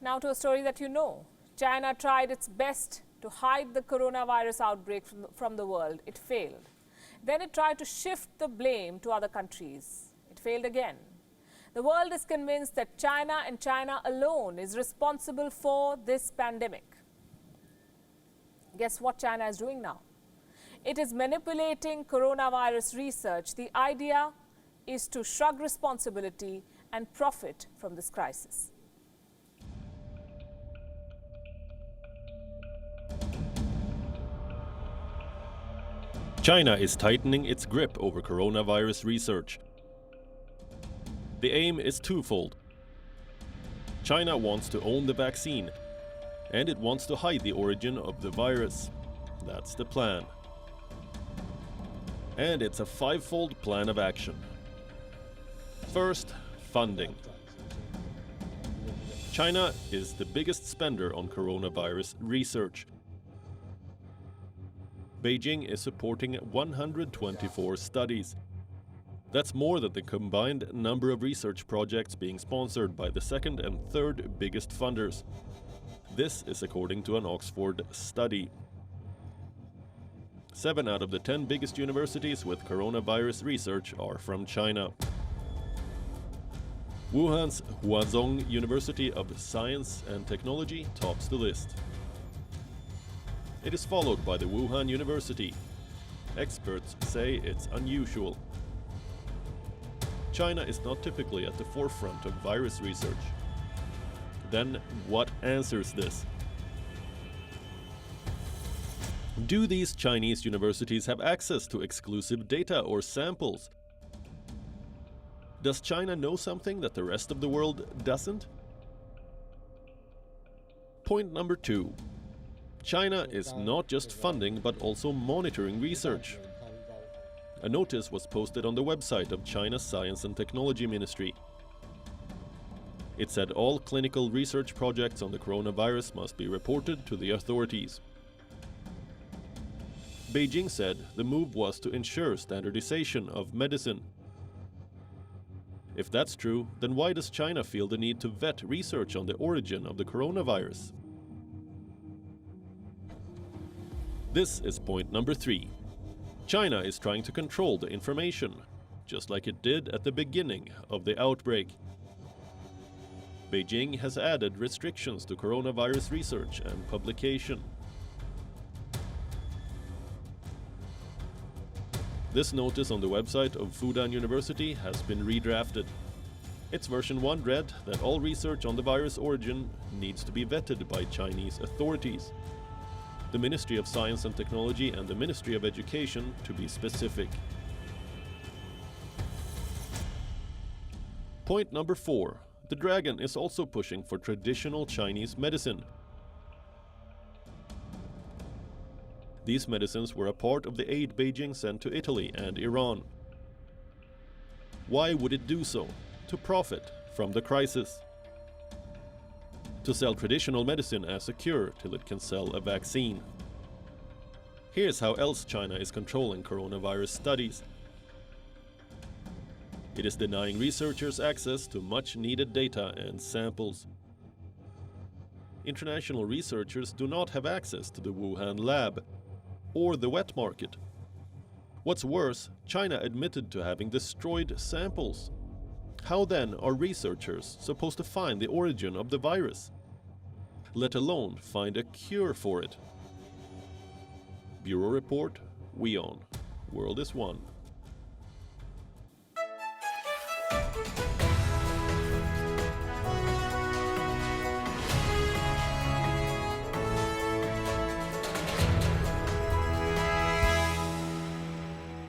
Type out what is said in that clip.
Now to a story that you know. China tried its best to hide the coronavirus outbreak from the world. It failed. Then it tried to shift the blame to other countries. It failed again. The world is convinced that China and China alone is responsible for this pandemic. Guess what China is doing now? It is manipulating coronavirus research. The idea is to shrug responsibility and profit from this crisis. China is tightening its grip over coronavirus research. The aim is twofold. China wants to own the vaccine, and it wants to hide the origin of the virus. That's the plan. And it's a five-fold plan of action. First, funding. China is the biggest spender on coronavirus research. Beijing is supporting 124 studies. That's more than the combined number of research projects being sponsored by the second and third biggest funders. This is according to an Oxford study. 7 out of the 10 biggest universities with coronavirus research are from China. Wuhan's HUAZHONG University of Science and Technology tops the list. It is followed by the Wuhan University. Experts say it's unusual. China is not typically at the forefront of virus research. Then what answers this? Do these Chinese universities have access to exclusive data or samples? Does China know something that the rest of the world doesn't? Point number 2. China is not just funding but also monitoring research. A notice was posted on the website of China's Science and Technology Ministry. It said all clinical research projects on the coronavirus must be reported to the authorities. Beijing said the move was to ensure standardization of medicine. If that's true, then why does China feel the need to vet research on the origin of the coronavirus? This is point number 3. China is trying to control the information, just like it did at the beginning of the outbreak. Beijing has added restrictions to coronavirus research and publication. This notice on the website of Fudan University has been redrafted. Its version 1 read that all research on the virus origin needs to be vetted by Chinese authorities. The Ministry of Science and Technology and the Ministry of Education, to be specific. Point number 4. The Dragon is also pushing for traditional Chinese medicine. These medicines were a part of the aid Beijing sent to Italy and Iran. Why would it do so? To profit from the crisis. To sell traditional medicine as a cure till it can sell a vaccine. Here's how else China is controlling coronavirus studies. It is denying researchers access to much needed data and samples. International researchers do not have access to the Wuhan lab or the wet market. What's worse, China admitted to having destroyed samples. How then are researchers supposed to find the origin of the virus, let alone find a cure for it? Bureau Report, WION. World is One.